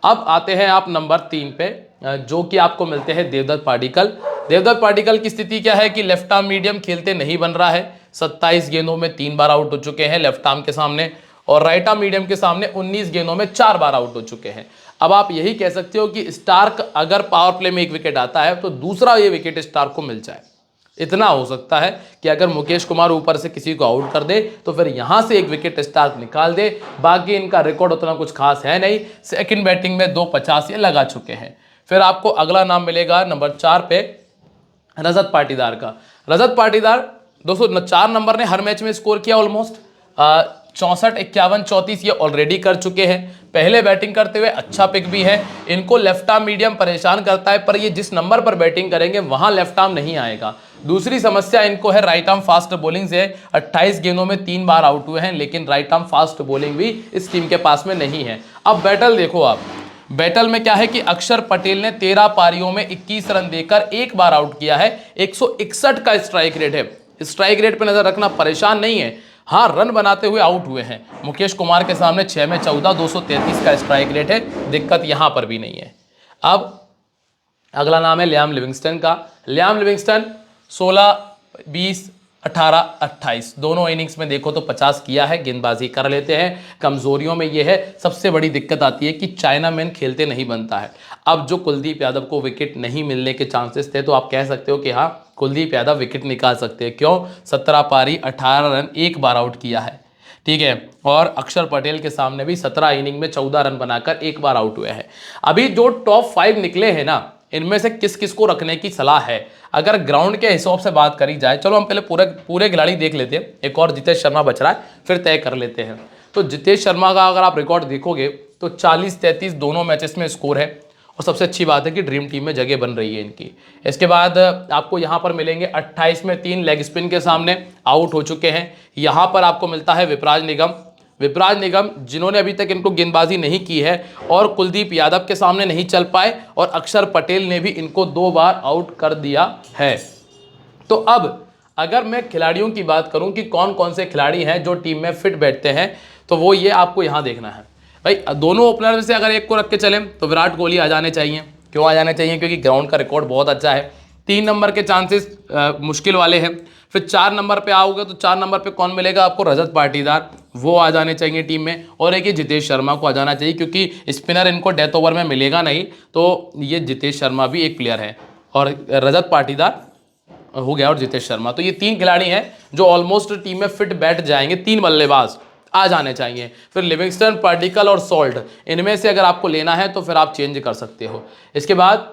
अब आते हैं आप नंबर 3 पे, जो कि आपको मिलते हैं देवदत्त पाडिक्कल। देवदत्त पाडिक्कल की स्थिति क्या है कि लेफ्ट आर्म मीडियम खेलते नहीं बन रहा है, 27 गेंदों में 3 बार आउट हो चुके हैं लेफ्ट आर्म के सामने, और राइट आर्म मीडियम के सामने 19 गेंदों में 4 बार आउट हो चुके हैं। अब आप यही कह सकते हो कि स्टार्क अगर पावर प्ले में 1 विकेट आता है तो दूसरा ये विकेट स्टार्क को मिल जाए। इतना हो सकता है कि अगर मुकेश कुमार ऊपर से किसी को आउट कर दे तो फिर यहां से 1 विकेट स्टार्क निकाल दे। बाकी इनका रिकॉर्ड उतना कुछ खास है नहीं, सेकंड बैटिंग में 250 ये लगा चुके हैं। फिर आपको अगला नाम मिलेगा नंबर 4 पे रजत पाटीदार का। रजत पाटीदार दोस्तों 4 नंबर ने हर मैच में स्कोर किया ऑलमोस्ट 64, 51, 34 ये ऑलरेडी कर चुके हैं। पहले बैटिंग करते हुए अच्छा पिक भी है। इनको लेफ्ट आर्म मीडियम परेशान करता है, पर ये जिस नंबर पर बैटिंग करेंगे वहां लेफ्ट आर्म नहीं आएगा। दूसरी समस्या इनको है राइट आर्म फास्ट बॉलिंग से। 28 गेंदों में 3 बार आउट हुए हैं, लेकिन राइट आर्म फास्ट बॉलिंग भी इस टीम के पास में नहीं है। अब बैटल देखो आप, बैटल में क्या है कि अक्षर पटेल ने 13 पारियों में 21 रन देकर 1 बार आउट किया है, 161 का स्ट्राइक रेट है। स्ट्राइक रेट पर नजर रखना, परेशान नहीं है, हाँ रन बनाते हुए आउट हुए हैं। मुकेश कुमार के सामने 6 में 14, 233 का स्ट्राइक रेट है, दिक्कत यहां पर भी नहीं है। अब अगला नाम है लियाम लिविंगस्टन का। लियाम लिविंगस्टन 16, 20, 18, 28 दोनों इनिंग्स में देखो तो 50 किया है, गेंदबाजी कर लेते हैं। कमजोरियों में यह है, सबसे बड़ी दिक्कत आती है कि चाइना मैन खेलते नहीं बनता है। अब जो कुलदीप यादव को विकेट नहीं मिलने के चांसेस थे, तो आप कह सकते हो कि हाँ कुलदीप यादव विकेट निकाल सकते हैं। क्यों, 17 पारी 18 रन 1 बार आउट किया है, ठीक है। और अक्षर पटेल के सामने भी 17 इनिंग में 14 रन बनाकर 1 बार आउट हुए हैं। अभी जो टॉप 5 निकले हैं ना, इनमें से किस किस को रखने की सलाह है, अगर ग्राउंड के हिसाब से बात करी जाए, चलो हम पहले पूरे खिलाड़ी देख लेते हैं। एक और जितेश शर्मा बच रहा है, फिर तय कर लेते हैं। तो जितेश शर्मा का अगर आप रिकॉर्ड देखोगे तो 40-33 दोनों मैचेस में स्कोर है, और सबसे अच्छी बात है कि ड्रीम टीम में जगह बन रही है इनकी। इसके बाद आपको यहाँ पर मिलेंगे 28 में 3 लेग स्पिन के सामने आउट हो चुके हैं। यहाँ पर आपको मिलता है विपराज निगम, जिन्होंने अभी तक इनको गेंदबाजी नहीं की है और कुलदीप यादव के सामने नहीं चल पाए, और अक्षर पटेल ने भी इनको 2 बार आउट कर दिया है। तो अब अगर मैं खिलाड़ियों की बात करूं कि कौन कौन से खिलाड़ी हैं जो टीम में फिट बैठते हैं, तो वो ये आपको यहाँ देखना है भाई। दोनों ओपनर में से अगर एक को रख के चलें तो विराट कोहली आ जाने चाहिए। क्यों आ जाने चाहिए, क्योंकि ग्राउंड का रिकॉर्ड बहुत अच्छा है। 3 नंबर के चांसेस मुश्किल वाले हैं। फिर 4 नंबर पे आओगे तो 4 नंबर पे कौन मिलेगा आपको? रजत पाटीदार, वो आ जाने चाहिए टीम में। और एक ये जितेश शर्मा को आ जाना चाहिए, क्योंकि स्पिनर इनको डेथ ओवर में मिलेगा नहीं, तो ये जितेश शर्मा भी एक प्लेयर है। और रजत पाटीदार हो गया और जितेश शर्मा, तो ये 3 खिलाड़ी हैं जो ऑलमोस्ट टीम में फिट बैठ जाएंगे। 3 बल्लेबाज आ जाने चाहिए। फिर लिविंगस्टन, पार्टिकल और सॉल्ट, इनमें से अगर आपको लेना है तो फिर आप चेंज कर सकते हो। इसके बाद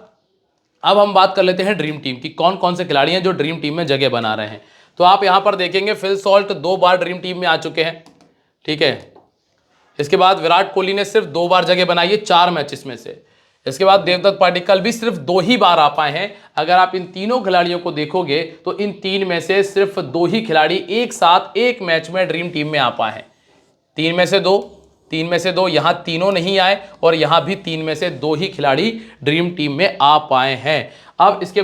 अब हम बात कर लेते हैं ड्रीम टीम की, कौन कौन से खिलाड़ी हैं जो ड्रीम टीम में जगह बना रहे हैं। तो आप यहां पर देखेंगे फिल सॉल्ट 2 बार ड्रीम टीम में आ चुके हैं, ठीक है। इसके बाद विराट कोहली ने सिर्फ 2 बार जगह बनाई है 4 मैचेस में से। इसके बाद देवदत्त पाटिक्कल भी सिर्फ 2 ही बार आ पाए हैं। अगर आप इन तीनों खिलाड़ियों को देखोगे तो इन 3 में से सिर्फ 2 ही खिलाड़ी एक साथ एक मैच में ड्रीम टीम में आ पाए हैं। 3 में से 2 यहां तीनों नहीं आए, और यहां भी 3 में से 2 ही खिलाड़ी ड्रीम टीम में आ पाए हैं। अब इसके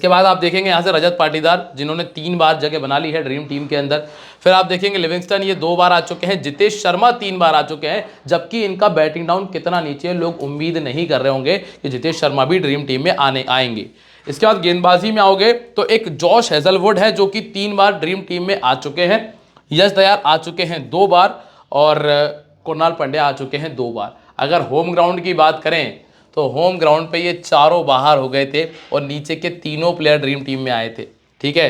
बाद आप देखेंगे यहां से रजत पाटीदार, जिन्होंने 3 बार जगह बना ली है ड्रीम टीम के अंदर। फिर आप देखेंगे लिविंगस्टन, ये 2 बार आ चुके हैं। जितेश शर्मा 3 बार आ चुके हैं, जबकि इनका बैटिंग डाउन कितना नीचे, लोग उम्मीद नहीं कर रहे होंगे कि जितेश शर्मा भी ड्रीम टीम में आएंगे। इसके बाद गेंदबाजी में आओगे तो एक जॉश हेजलवुड है जो कि 3 बार ड्रीम टीम में आ चुके हैं। यश दयाल आ चुके हैं 2 बार, और कुणाल पांड्या आ चुके हैं 2 बार। अगर होम ग्राउंड की बात करें तो होम ग्राउंड पे ये चारों बाहर हो गए थे, और नीचे के तीनों प्लेयर ड्रीम टीम में आए थे, ठीक है।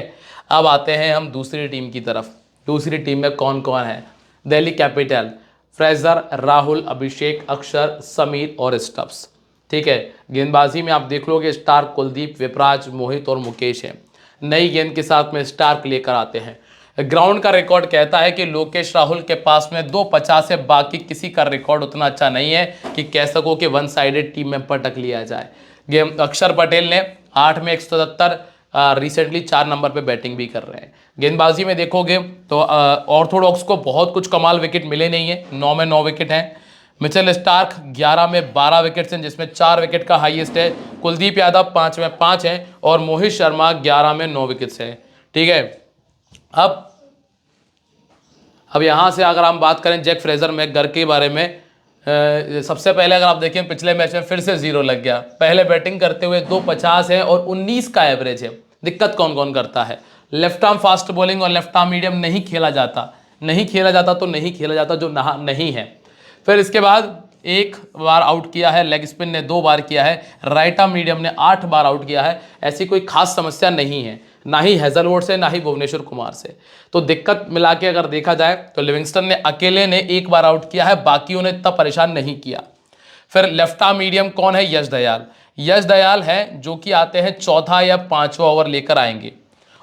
अब आते हैं हम दूसरी टीम की तरफ। दूसरी टीम में कौन कौन है? दिल्ली कैपिटल, फ्रेजर, राहुल, अभिषेक, अक्षर, समीर और स्टब्स, ठीक है। गेंदबाजी में आप देख लोगे स्टार्क, कुलदीप, विपराज, मोहित और मुकेश हैं। नई गेंद के साथ में स्टार्क लेकर आते हैं। ग्राउंड का रिकॉर्ड कहता है कि लोकेश राहुल के पास में 250 है, बाकी किसी का रिकॉर्ड उतना अच्छा नहीं है कि कह सको कि 1 साइडेड टीम में पटक लिया जाए। गेम अक्षर पटेल ने 8 में 177, रिसेंटली 4 नंबर पे बैटिंग भी कर रहे हैं। गेंदबाजी में देखोगे तो ऑर्थोडॉक्स को बहुत कुछ कमाल विकेट मिले नहीं है, 9 में 9 विकेट हैं। मिचेल स्टार्क 11 में 12 विकेट्स हैं, जिसमें 4 विकेट का हाईएस्ट है। कुलदीप यादव 5 में 5 हैं, और मोहित शर्मा 11 में 9 विकेट्स हैं, ठीक है। अब यहां से अगर हम बात करें जैक फ्रेजर मैकगर के बारे में, सबसे पहले अगर आप देखें पिछले मैच में फिर से 0 लग गया। पहले बैटिंग करते हुए 250 है और 19 का एवरेज है। दिक्कत कौन कौन करता है? लेफ्ट आर्म फास्ट बॉलिंग और लेफ्ट आर्म मीडियम नहीं खेला जाता तो नहीं खेला जाता जो नहीं है। फिर इसके बाद 1 बार आउट किया है, लेग स्पिन ने 2 बार किया है, राइट आर्म मीडियम ने 8 बार आउट किया है। ऐसी कोई खास समस्या नहीं है, ना ही हेजलवुड से, ना ही भुवनेश्वर कुमार से। तो दिक्कत मिला के अगर देखा जाए तो लिविंगस्टन ने अकेले ने 1 बार आउट किया है, बाकियों ने इतना परेशान नहीं किया। फिर लेफ्ट आर्म मीडियम कौन है? यश दयाल है, जो कि आते हैं 4था या 5वां ओवर लेकर आएंगे,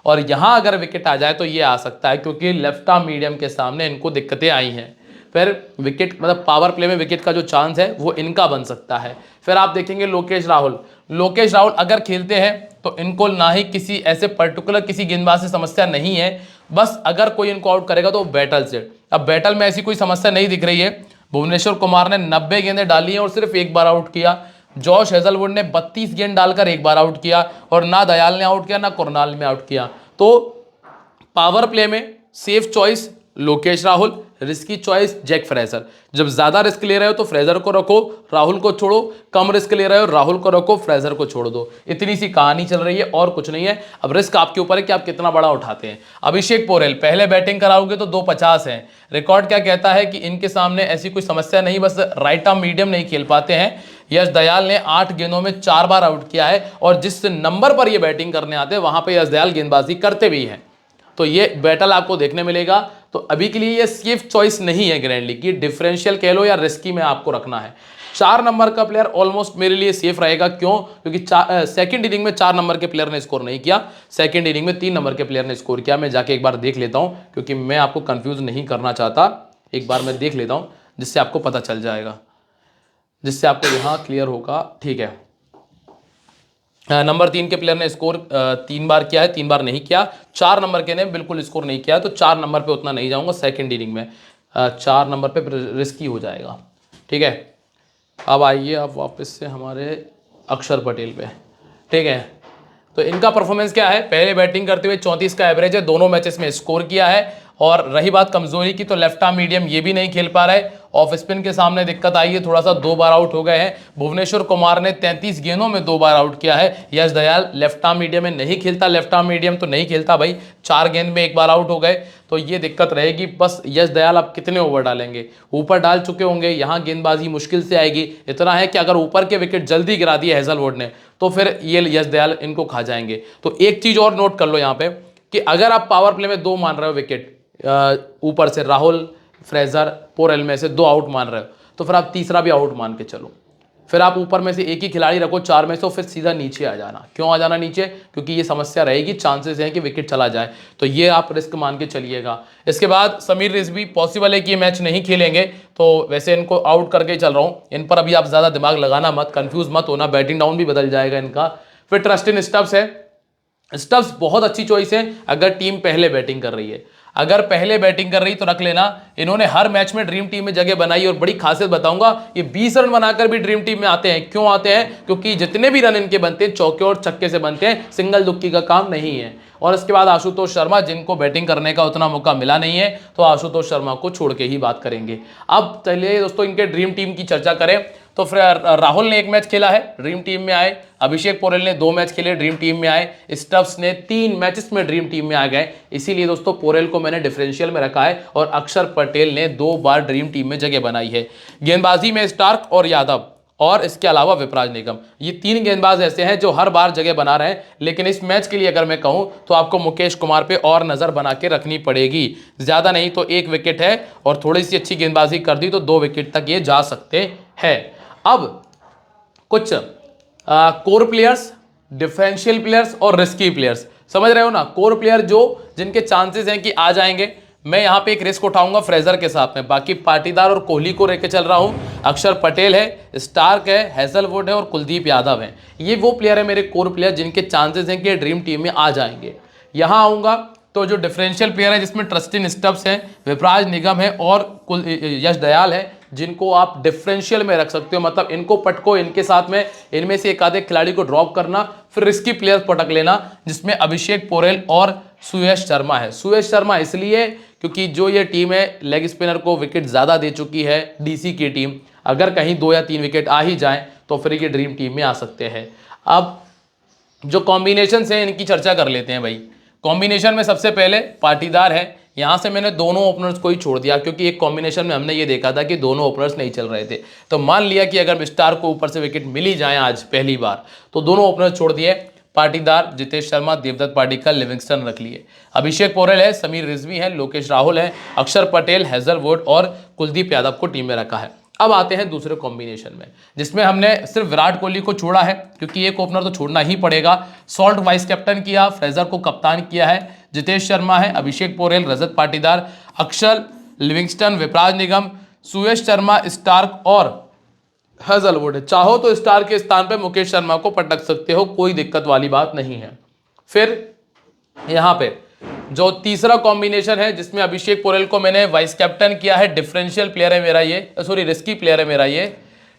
और यहां अगर विकेट आ जाए तो ये आ सकता है, क्योंकि लेफ्ट आर्म मीडियम के सामने इनको दिक्कतें आई हैं। फिर विकेट मतलब पावर प्ले में विकेट का जो चांस है वो इनका बन सकता है। फिर आप देखेंगे लोकेश राहुल अगर खेलते हैं तो इनको ना ही किसी ऐसे पर्टिकुलर किसी गेंदबाज से समस्या नहीं है, बस अगर कोई इनको आउट करेगा तो बैटल से। अब बैटल में ऐसी कोई समस्या नहीं दिख रही है। भुवनेश्वर कुमार ने 90 गेंदें डाली हैं और सिर्फ 1 बार आउट किया। जॉश हेजलवुड ने 32 गेंद डालकर 1 बार आउट किया, और ना दयाल ने आउट किया ना कुणाल ने आउट किया। तो पावर प्ले में safe choice Lokesh Rahul, risky choice Jack Fraser. जब ज्यादा रिस्क ले रहे हो तो फ्रेजर को रखो, राहुल को छोड़ो। कम रिस्क ले रहे हो, राहुल को रखो, फ्रेजर को छोड़ दो। इतनी सी कहानी चल रही है और कुछ नहीं है। अब रिस्क आपके ऊपर है कि आप कितना बड़ा उठाते हैं। अभिषेक पोरेल पहले बैटिंग कराओगे तो 250 है। रिकॉर्ड क्या कहता है कि इनके सामने ऐसी कोई समस्या नहीं, बस राइट आर्म मीडियम नहीं खेल पाते हैं। यश दयाल ने 8 गेंदों में 4 बार आउट किया है, और जिस नंबर पर ये बैटिंग करने आते हैं वहां पर यश दयाल गेंदबाजी करते भी हैं। तो ये बैटल आपको देखने मिलेगा। तो अभी के लिए ये सेफ चॉइस नहीं है ग्रैंड लीग की, डिफरेंशियल कह लो या रिस्की में आपको रखना है। 4 नंबर का प्लेयर ऑलमोस्ट मेरे लिए सेफ रहेगा। क्यों? क्योंकि सेकंड इनिंग में 4 नंबर के प्लेयर ने स्कोर नहीं किया, सेकंड इनिंग में 3 नंबर के प्लेयर ने स्कोर किया। मैं जाके एक बार देख लेता हूं, क्योंकि मैं आपको कंफ्यूज नहीं करना चाहता। एक बार मैं देख लेता हूं जिससे आपको पता चल जाएगा, जिससे आपको यहां क्लियर होगा, ठीक है। नंबर 3 के प्लेयर ने स्कोर 3 बार किया है, 3 बार नहीं किया। 4 नंबर के ने बिल्कुल स्कोर नहीं किया, तो 4 नंबर पे उतना नहीं जाऊंगा। सेकंड इनिंग में 4 नंबर पे रिस्की हो जाएगा, ठीक है। अब आइए अब वापस से हमारे अक्षर पटेल पे, ठीक है। तो इनका परफॉर्मेंस क्या है? पहले बैटिंग करते हुए 34 का एवरेज है, दोनों मैचेस में स्कोर किया है। और रही बात कमजोरी की, तो लेफ्ट आर्म मीडियम ये भी नहीं खेल पा रहा है, ऑफ स्पिन के सामने दिक्कत आई है, थोड़ा सा 2 बार आउट हो गए हैं। भुवनेश्वर कुमार ने 33 गेंदों में 2 बार आउट किया है। यश दयाल लेफ्ट आर्म मीडियम में नहीं खेलता, लेफ्ट आर्म मीडियम तो नहीं खेलता भाई, 4 गेंद में 1 बार आउट हो गए, तो ये दिक्कत रहेगी। बस यश दयाल आप कितने ओवर डालेंगे, ऊपर डाल चुके होंगे, यहाँ गेंदबाजी मुश्किल से आएगी। इतना है कि अगर ऊपर के विकेट जल्दी गिरा दिए हेजलवुड ने तो फिर ये यश दयाल इनको खा जाएंगे। तो एक चीज और नोट कर लो यहाँ पे कि अगर आप पावर प्ले में 2 मान रहे हो विकेट ऊपर से, राहुल फ्रेजर पोरेल में से 2 आउट मान रहे हो, तो फिर आप तीसरा भी आउट मान के चलो। फिर आप ऊपर में से एक ही खिलाड़ी रखो 4 में से, फिर सीधा नीचे आ जाना। क्यों आ जाना नीचे? क्योंकि ये समस्या रहेगी, चांसेस हैं कि विकेट चला जाए, तो ये आप रिस्क मान के चलिएगा। इसके बाद समीर रिजवी, पॉसिबल है कि ये मैच नहीं खेलेंगे, तो वैसे इनको आउट करके चल रहा हूँ। इन पर अभी आप ज़्यादा दिमाग लगाना मत, कंफ्यूज मत होना, बैटिंग डाउन भी बदल जाएगा इनका। फिर ट्रस्टिन स्टब्स है, स्टब्स बहुत अच्छी चॉइस है अगर टीम पहले बैटिंग कर रही है। अगर पहले बैटिंग कर रही तो रख लेना। इन्होंने हर मैच में ड्रीम टीम में जगह बनाई, और बड़ी खासियत बताऊंगा, ये 20 रन बनाकर भी ड्रीम टीम में आते हैं। क्यों आते हैं? क्योंकि जितने भी रन इनके बनते हैं चौके और छक्के से बनते हैं, सिंगल दुक्की का काम नहीं है। और इसके बाद आशुतोष शर्मा, जिनको बैटिंग करने का उतना मौका मिला नहीं है, तो आशुतोष शर्मा को छोड़ के ही बात करेंगे। अब चलिए दोस्तों इनके ड्रीम टीम की चर्चा करें। तो फिर राहुल ने 1 मैच खेला है, ड्रीम टीम में आए। अभिषेक पोरेल ने 2 मैच खेले, ड्रीम टीम में आए। स्टब्स ने 3 मैचेस में ड्रीम टीम में आ गए, इसीलिए दोस्तों पोरेल को मैंने डिफरेंशियल में रखा है। और अक्षर पटेल ने 2 बार ड्रीम टीम में जगह बनाई है। गेंदबाजी में स्टार्क और यादव, और इसके अलावा विपराज निगम, ये 3 गेंदबाज ऐसे हैं जो हर बार जगह बना रहे हैं। लेकिन इस मैच के लिए अगर मैं कहूं तो आपको मुकेश कुमार पे और नजर बना के रखनी पड़ेगी। ज्यादा नहीं तो 1 विकेट है, और थोड़ी सी अच्छी गेंदबाजी कर दी तो 2 विकेट तक ये जा सकते हैं। अब कुछ कोर प्लेयर्स, डिफरेंशियल प्लेयर्स और रिस्की प्लेयर्स, समझ रहे हो ना? कोर प्लेयर जो जिनके चांसेस हैं कि आ जाएंगे, मैं यहां पे एक रिस्क उठाऊंगा फ्रेजर के साथ में। बाकी पाटीदार और कोहली को लेके चल रहा हूं। अक्षर पटेल है, स्टार्क है, हेजलवुड है और कुलदीप यादव है। ये वो प्लेयर है मेरे कोर प्लेयर जिनके चांसेस हैं कि ड्रीम टीम में आ जाएंगे। यहां आऊंगा तो जो डिफरेंशियल प्लेयर है जिसमें ट्रस्टिन स्टब्स है, विपराज निगम है और यश दयाल है, जिनको आप डिफरेंशियल में रख सकते हो। मतलब इनको पटको, इनके साथ में इनमें से एक आधे खिलाड़ी को ड्रॉप करना, फिर रिस्की प्लेयर पटक लेना, जिसमें अभिषेक पोरेल और सुयश शर्मा है। सुयश शर्मा इसलिए क्योंकि जो ये टीम है लेग स्पिनर को विकेट ज़्यादा दे चुकी है, डीसी की टीम। अगर कहीं 2 या 3 विकेट आ ही जाएं तो फिर ये ड्रीम टीम में आ सकते हैं। अब जो कॉम्बिनेशन हैं इनकी चर्चा कर लेते हैं भाई। कॉम्बिनेशन में सबसे पहले पाटीदार है। यहाँ से मैंने दोनों ओपनर्स को ही छोड़ दिया, क्योंकि एक कॉम्बिनेशन में हमने ये देखा था कि दोनों ओपनर्स नहीं चल रहे थे। तो मान लिया कि अगर स्टार को ऊपर से विकेट मिल ही जाए आज पहली बार, तो दोनों ओपनर्स छोड़ दिए। पाटीदार, जितेश शर्मा, देवदत्त पाडिक्कल, लिविंगस्टन रख लिए। अभिषेक पोरेल है, समीर रिजवी है, लोकेश राहुल है, अक्षर पटेल, हेजलवुड और कुलदीप यादव को टीम में रखा है। अब आते हैं दूसरे कॉम्बिनेशन में, जिसमें हमने सिर्फ विराट कोहली को छोड़ा है, क्योंकि एक ओपनर तो छोड़ना ही पड़ेगा। सॉल्ट वाइस कैप्टन किया, फ्रेजर को कप्तान किया है, जितेश शर्मा है, अभिषेक पोरेल, रजत पाटीदार, अक्षर, लिविंगस्टन, विपराज निगम, सुयश शर्मा, स्टार्क और हेजलवुड है। चाहो तो स्टार के स्थान पे मुकेश शर्मा को पटक सकते हो, कोई दिक्कत वाली बात नहीं है। फिर यहाँ पे जो तीसरा कॉम्बिनेशन है, जिसमें अभिषेक पोरेल को मैंने वाइस कैप्टन किया है, डिफरेंशियल प्लेयर है मेरा ये, सॉरी रिस्की प्लेयर है मेरा ये,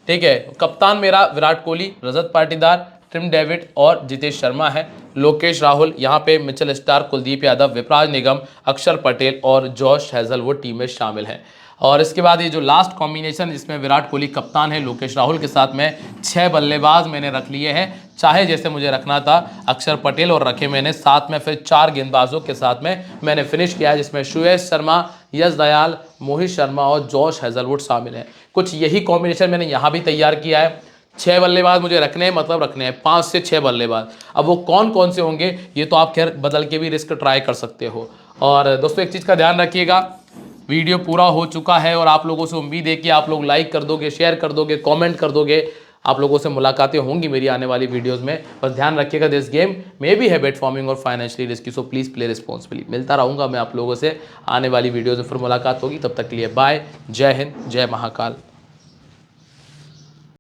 ठीक है। कप्तान मेरा विराट कोहली, रजत पाटीदार, टिम डेविड और जितेश शर्मा है। लोकेश राहुल, यहाँ पे मिचेल स्टार्क, कुलदीप यादव, विपराज निगम, अक्षर पटेल और जॉश हेजलवुड टीम में शामिल हैं। और इसके बाद ये जो लास्ट कॉम्बिनेशन, जिसमें विराट कोहली कप्तान है, लोकेश राहुल के साथ में 6 बल्लेबाज मैंने रख लिए हैं, चाहे जैसे मुझे रखना था। अक्षर पटेल और रखे मैंने साथ में, फिर 4 गेंदबाजों के साथ में मैंने फिनिश किया है, जिसमें सुयश शर्मा, यश दयाल, मोहित शर्मा और जॉश हेजलवुड शामिल हैं। कुछ यही कॉम्बिनेशन मैंने यहाँ भी तैयार किया है। 6 बल्लेबाज मुझे रखने हैं, मतलब रखने हैं 5 से 6 बल्लेबाज। अब वो कौन कौन से होंगे ये तो आप खैर बदल के भी रिस्क ट्राई कर सकते हो। और दोस्तों एक चीज़ का ध्यान रखिएगा, वीडियो पूरा हो चुका है और आप लोगों से उम्मीद है कि आप लोग लाइक कर दोगे, शेयर कर दोगे, कमेंट कर दोगे। आप लोगों से मुलाकातें होंगी मेरी आने वाली वीडियोस में। बस ध्यान रखिएगा, दिस गेम में भी है बेट फॉर्मिंग और financially risky, so please play responsibly. मिलता रहूँगा मैं आप लोगों से, आने वाली वीडियोज़ में फिर मुलाकात होगी। तब तक के लिए बाय, जय हिंद, जय महाकाल।